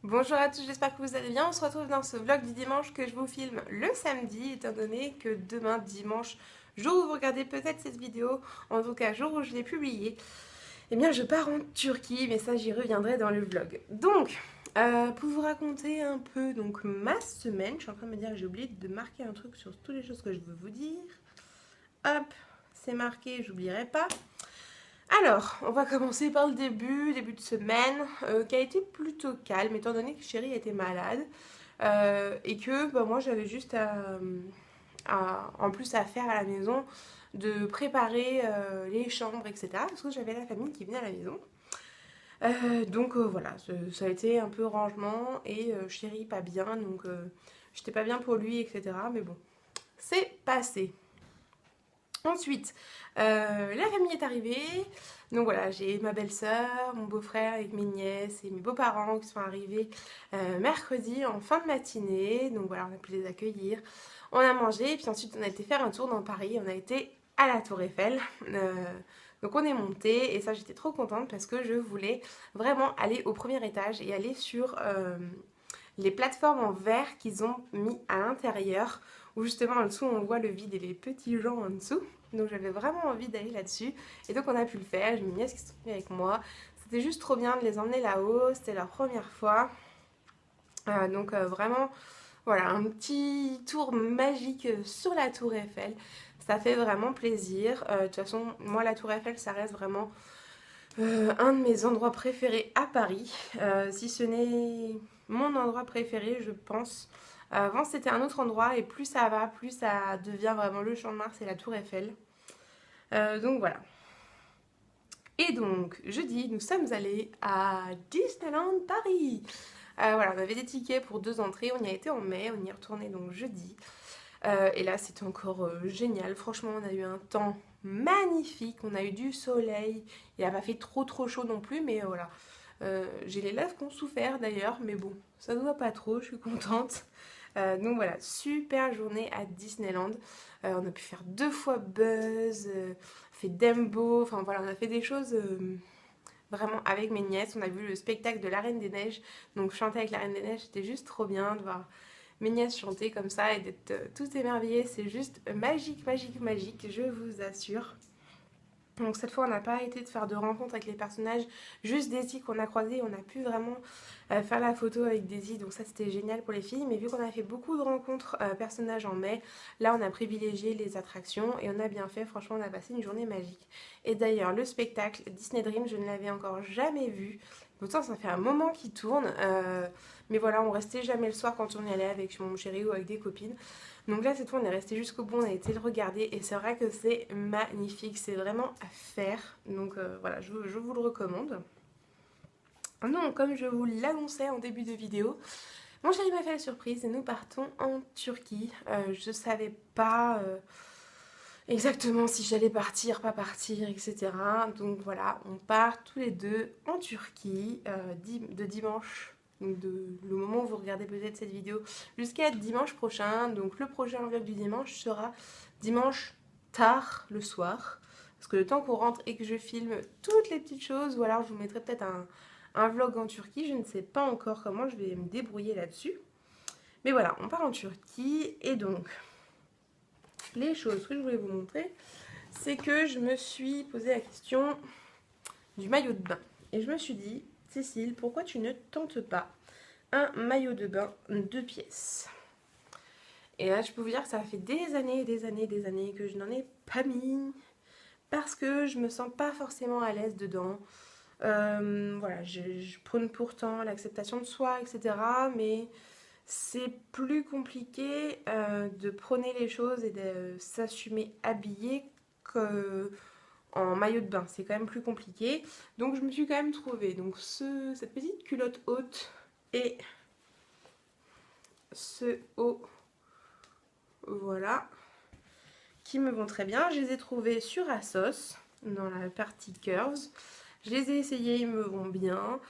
Bonjour à tous, j'espère que vous allez bien. On se retrouve dans ce vlog du dimanche que je vous filme le samedi, étant donné que demain dimanche, jour où vous regardez peut-être cette vidéo, en tout cas jour où je l'ai publiée, eh bien je pars en Turquie, mais ça j'y reviendrai dans le vlog. Donc, pour vous raconter un peu donc ma semaine, je suis en train de me dire que j'ai oublié de marquer un truc sur toutes les choses que je veux vous dire. Hop, c'est marqué, j'oublierai pas. Alors, on va commencer par le début de semaine, qui a été plutôt calme, étant donné que Chérie était malade, et que bah, moi j'avais juste en plus à faire à la maison, de préparer les chambres, etc. Parce que j'avais la famille qui venait à la maison. Donc voilà, ça a été un peu rangement, et Chérie pas bien, donc j'étais pas bien pour lui, etc. Mais bon, c'est passé. Ensuite, la famille est arrivée. Donc voilà, j'ai ma belle-sœur, mon beau-frère avec mes nièces et mes beaux-parents qui sont arrivés mercredi en fin de matinée. Donc voilà, on a pu les accueillir. On a mangé et puis ensuite on a été faire un tour dans Paris. On a été à la Tour Eiffel. Donc on est monté et ça j'étais trop contente parce que je voulais vraiment aller au premier étage et aller sur les plateformes en verre qu'ils ont mis à l'intérieur, où justement en dessous on voit le vide et les petits gens en dessous. Donc j'avais vraiment envie d'aller là-dessus. Et donc on a pu le faire, j'ai mes nièces qui sont venues avec moi. C'était juste trop bien de les emmener là-haut, c'était leur première fois. Donc vraiment, voilà, un petit tour magique sur la Tour Eiffel. Ça fait vraiment plaisir. De toute façon, moi la Tour Eiffel, ça reste vraiment un de mes endroits préférés à Paris. Si ce n'est mon endroit préféré, je pense. Avant, c'était un autre endroit et plus ça va, plus ça devient vraiment le Champ de Mars et la Tour Eiffel. Donc voilà. Et donc, jeudi, nous sommes allés à Disneyland Paris. Voilà, on avait des tickets pour 2 entrées. On y a été en mai, on y est retourné donc jeudi. Et là, c'était encore génial. Franchement, on a eu un temps magnifique. On a eu du soleil. Il n'a pas fait trop chaud non plus, mais voilà. J'ai les lèvres qui ont souffert d'ailleurs, mais bon, ça ne doit pas trop, je suis contente. Donc voilà, super journée à Disneyland. On a pu faire 2 fois Buzz, fait Dumbo, enfin voilà, on a fait des choses vraiment avec mes nièces. On a vu le spectacle de la Reine des Neiges, donc chanter avec la Reine des Neiges, c'était juste trop bien de voir mes nièces chanter comme ça et d'être toutes émerveillées. C'est juste magique, magique, magique, je vous assure. Donc cette fois, on n'a pas été de faire de rencontres avec les personnages, juste Daisy qu'on a croisé. On a pu vraiment faire la photo avec Daisy, donc ça c'était génial pour les filles. Mais vu qu'on a fait beaucoup de rencontres personnages en mai, là on a privilégié les attractions et on a bien fait. Franchement, on a passé une journée magique. Et d'ailleurs, le spectacle Disney Dream, je ne l'avais encore jamais vu. Pourtant, ça fait un moment qu'il tourne, mais voilà, on restait jamais le soir quand on y allait avec mon chéri ou avec des copines. Donc là, cette fois, on est resté jusqu'au bout, on a été le regarder et c'est vrai que c'est magnifique, c'est vraiment à faire. Donc voilà, je vous le recommande. Non, comme je vous l'annonçais en début de vidéo, mon chéri m'a fait la surprise et nous partons en Turquie. Je savais pas exactement si j'allais partir, pas partir, etc. Donc voilà, on part tous les deux en Turquie de dimanche. Donc le moment où vous regardez peut-être cette vidéo jusqu'à dimanche prochain. Donc le prochain vlog du dimanche sera dimanche tard le soir. Parce que le temps qu'on rentre et que je filme toutes les petites choses, ou alors je vous mettrai peut-être un vlog en Turquie. Je ne sais pas encore comment je vais me débrouiller là-dessus. Mais voilà, on part en Turquie et donc les choses que je voulais vous montrer, c'est que je me suis posé la question du maillot de bain. Et je me suis dit, Cécile, pourquoi tu ne tentes pas un maillot de bain 2 pièces? Et là, je peux vous dire que ça fait des années, des années, des années que je n'en ai pas mis parce que je me sens pas forcément à l'aise dedans. Voilà, je prône pourtant l'acceptation de soi, etc. Mais c'est plus compliqué de prôner les choses et de s'assumer habillé qu'en maillot de bain. C'est quand même plus compliqué. Donc je me suis quand même trouvée donc cette petite culotte haute et ce haut, voilà, qui me vont très bien. Je les ai trouvés sur Asos, dans la partie curves. Je les ai essayés, ils me vont bien.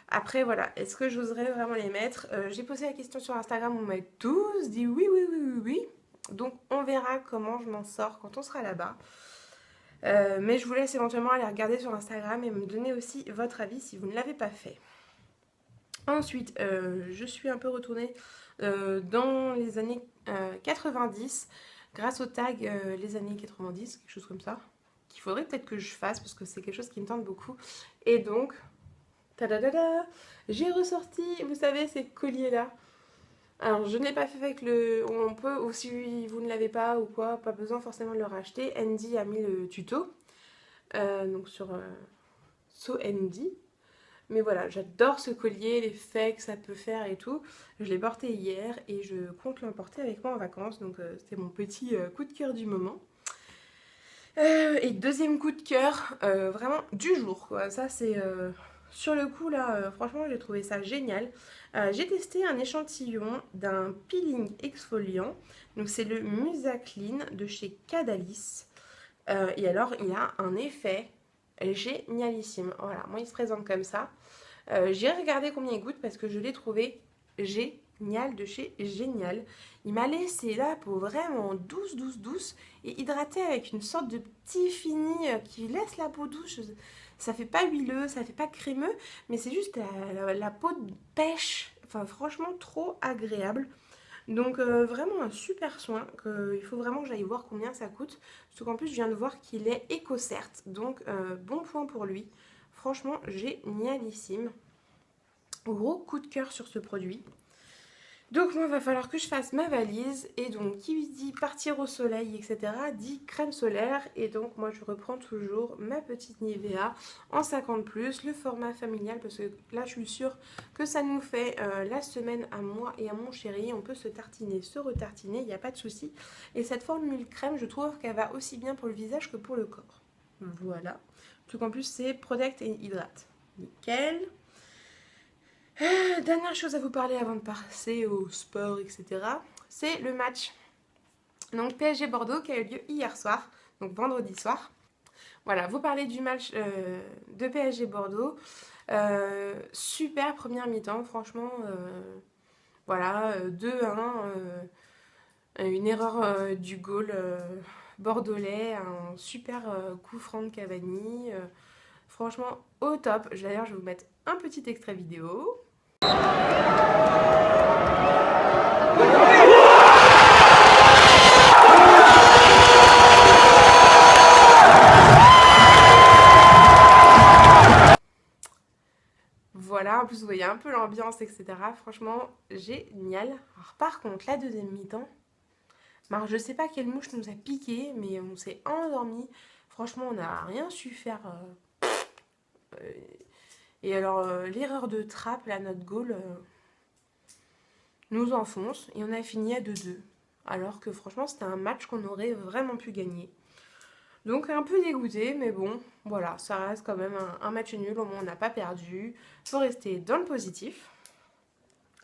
Après, voilà, est-ce que j'oserais vraiment les mettre? J'ai posé la question sur Instagram, on m'a tous dit oui, oui, oui, oui, oui. Donc, on verra comment je m'en sors quand on sera là-bas. Mais je vous laisse éventuellement aller regarder sur Instagram et me donner aussi votre avis si vous ne l'avez pas fait. Ensuite, je suis un peu retournée dans les années 90 grâce au tag les années 90, quelque chose comme ça, qu'il faudrait peut-être que je fasse parce que c'est quelque chose qui me tente beaucoup. Et donc, tadadada, j'ai ressorti, vous savez, ces colliers-là. Alors, je ne l'ai pas fait avec le... On peut, ou si vous ne l'avez pas ou quoi, pas besoin forcément de le racheter. Andy a mis le tuto, donc sur So Andy. Mais voilà, j'adore ce collier, l'effet que ça peut faire et tout. Je l'ai porté hier et je compte l'emporter avec moi en vacances. Donc c'était mon petit coup de cœur du moment. Et deuxième coup de cœur, vraiment du jour, quoi. Ça c'est sur le coup là, franchement j'ai trouvé ça génial. J'ai testé un échantillon d'un peeling exfoliant. Donc c'est le Musa Clean de chez Cadalis. Et alors il a un effet génialissime. Voilà, moi il se présente comme ça. J'ai regardé combien il coûte parce que je l'ai trouvé génial de chez Génial. Il m'a laissé la peau vraiment douce, douce, douce et hydratée avec une sorte de petit fini qui laisse la peau douce. Ça fait pas huileux, ça fait pas crémeux, mais c'est juste la peau de pêche. Enfin, franchement, trop agréable. Donc, vraiment un super soin. Il faut vraiment que j'aille voir combien ça coûte. Surtout qu'en plus, je viens de voir qu'il est EcoCert. Donc, bon point pour lui. Franchement, génialissime. Gros coup de cœur sur ce produit. Donc moi, il va falloir que je fasse ma valise. Et donc, qui dit partir au soleil, etc., dit crème solaire. Et donc, moi, je reprends toujours ma petite Nivea en 50+, le format familial. Parce que là, je suis sûre que ça nous fait la semaine à moi et à mon chéri. On peut se tartiner, se retartiner, il n'y a pas de souci. Et cette formule crème, je trouve qu'elle va aussi bien pour le visage que pour le corps. Voilà. Tout qu'en plus, c'est Protect et Hydrate. Nickel. Dernière chose à vous parler avant de passer au sport, etc. C'est le match. Donc PSG Bordeaux qui a eu lieu hier soir, donc vendredi soir. Voilà, vous parlez du match de PSG Bordeaux. Super première mi-temps, franchement. Voilà, 2-1. Une erreur du goal bordelais, un super coup franc de Cavani. Franchement, au top. D'ailleurs, je vais vous mettre un petit extrait vidéo. Voilà, en plus vous voyez un peu l'ambiance, etc. Franchement, génial. Alors par contre, la deuxième mi-temps, alors je sais pas quelle mouche nous a piqué, mais on s'est endormi. Franchement, on n'a rien su faire. Et alors, l'erreur de trappe, là, notre goal, nous enfonce. Et on a fini à 2-2. Alors que franchement, c'était un match qu'on aurait vraiment pu gagner. Donc un peu dégoûté, mais bon, voilà, ça reste quand même un match nul, au moins on n'a pas perdu. Faut rester dans le positif.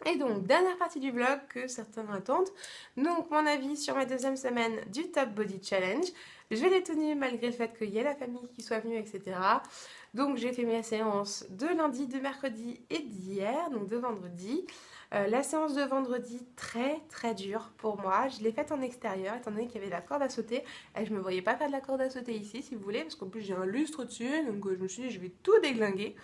Et donc, dernière partie du vlog que certains attendent. Donc, mon avis sur ma deuxième semaine du Top Body Challenge. Je l'ai tenu malgré le fait qu'il y ait la famille qui soit venue, etc. Donc, j'ai fait mes séances de lundi, de mercredi et d'hier, donc de vendredi. La séance de vendredi, très très dure pour moi. Je l'ai faite en extérieur, étant donné qu'il y avait la corde à sauter. Et je ne me voyais pas faire de la corde à sauter ici, si vous voulez, parce qu'en plus j'ai un lustre dessus, donc je me suis dit je vais tout déglinguer.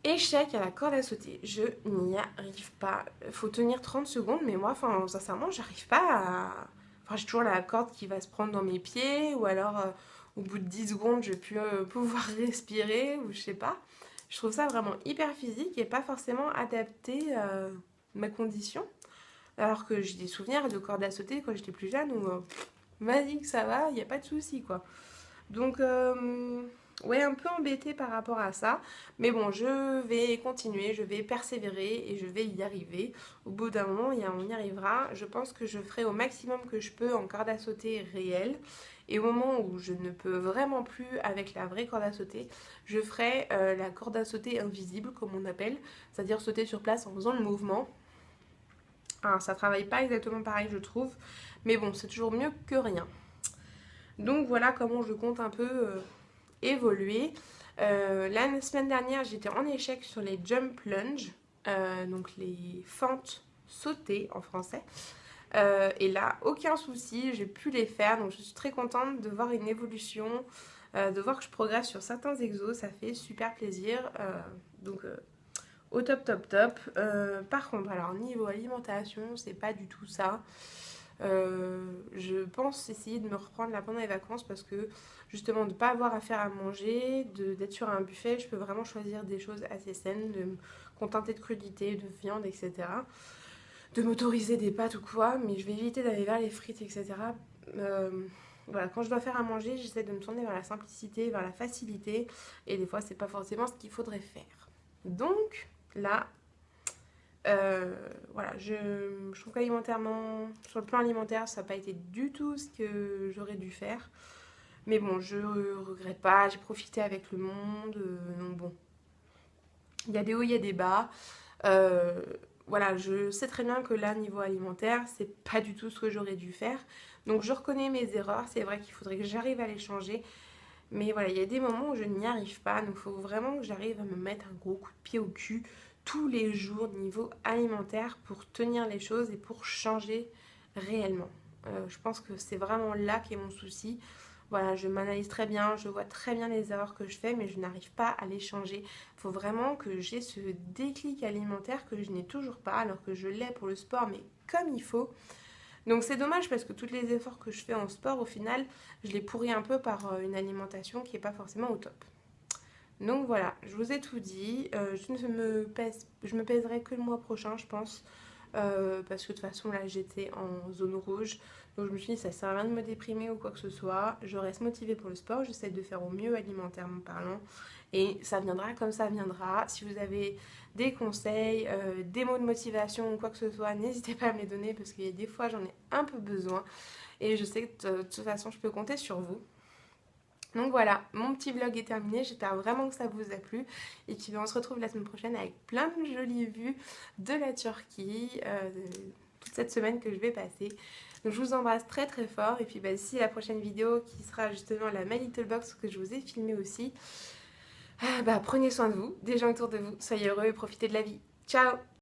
Échec à la corde à sauter, je n'y arrive pas. Faut tenir 30 secondes, mais moi, sincèrement, j'arrive pas à... Enfin, j'ai toujours la corde qui va se prendre dans mes pieds, ou alors au bout de 10 secondes, je vais plus pouvoir respirer, ou je sais pas. Je trouve ça vraiment hyper physique et pas forcément adapté à ma condition. Alors que j'ai des souvenirs de corde à sauter quand j'étais plus jeune, où vas-y que ça va, il n'y a pas de souci, quoi. Donc... ouais, un peu embêtée par rapport à ça. Mais bon, je vais continuer, je vais persévérer et je vais y arriver. Au bout d'un moment, on y arrivera. Je pense que je ferai au maximum que je peux en corde à sauter réelle. Et au moment où je ne peux vraiment plus avec la vraie corde à sauter, je ferai la corde à sauter invisible, comme on appelle. C'est-à-dire sauter sur place en faisant le mouvement. Alors, ça travaille pas exactement pareil, je trouve. Mais bon, c'est toujours mieux que rien. Donc voilà comment je compte un peu... évoluer. La semaine dernière, j'étais en échec sur les jump lunge, donc les fentes sautées en français. Et là, aucun souci, j'ai pu les faire, donc je suis très contente de voir une évolution, de voir que je progresse sur certains exos, ça fait super plaisir. Donc au top top top. Par contre, alors niveau alimentation, c'est pas du tout ça. Je pense essayer de me reprendre là pendant les vacances parce que justement de ne pas avoir à faire à manger, d'être sur un buffet, je peux vraiment choisir des choses assez saines, de me contenter de crudités, de viande, etc. De m'autoriser des pâtes ou quoi, mais je vais éviter d'aller vers les frites, etc. Euh, voilà, quand je dois faire à manger, j'essaie de me tourner vers la simplicité, vers la facilité, et des fois, c'est pas forcément ce qu'il faudrait faire. Donc là, voilà, je trouve qu'alimentairement, sur le plan alimentaire, ça n'a pas été du tout ce que j'aurais dû faire. Mais bon, je regrette pas, j'ai profité avec le monde. Donc bon, il y a des hauts, il y a des bas. Euh, voilà, je sais très bien que là, niveau alimentaire, c'est pas du tout ce que j'aurais dû faire. Donc je reconnais mes erreurs, c'est vrai qu'il faudrait que j'arrive à les changer. Mais voilà, il y a des moments où je n'y arrive pas. Donc il faut vraiment que j'arrive à me mettre un gros coup de pied au cul tous les jours niveau alimentaire pour tenir les choses et pour changer réellement. Je pense que c'est vraiment là qu'est mon souci. Voilà, je m'analyse très bien, je vois très bien les erreurs que je fais, mais je n'arrive pas à les changer. Il faut vraiment que j'ai ce déclic alimentaire que je n'ai toujours pas, alors que je l'ai pour le sport, mais comme il faut. Donc c'est dommage parce que tous les efforts que je fais en sport, au final, je les pourris un peu par une alimentation qui n'est pas forcément au top. Donc voilà, je vous ai tout dit. Je me pèserai que le mois prochain, je pense. Parce que de toute façon, là, j'étais en zone rouge. Donc je me suis dit, ça sert à rien de me déprimer ou quoi que ce soit. Je reste motivée pour le sport. J'essaie de faire au mieux alimentairement parlant. Et ça viendra comme ça viendra. Si vous avez des conseils, des mots de motivation ou quoi que ce soit, n'hésitez pas à me les donner parce qu'il y a des fois, j'en ai un peu besoin. Et je sais que de toute façon, je peux compter sur vous. Donc voilà, mon petit vlog est terminé, j'espère vraiment que ça vous a plu. Et puis on se retrouve la semaine prochaine avec plein de jolies vues de la Turquie, toute cette semaine que je vais passer. Donc je vous embrasse très très fort et puis d'ici la prochaine vidéo qui sera justement la My Little Box que je vous ai filmée aussi. Prenez soin de vous, des gens autour de vous, soyez heureux et profitez de la vie. Ciao!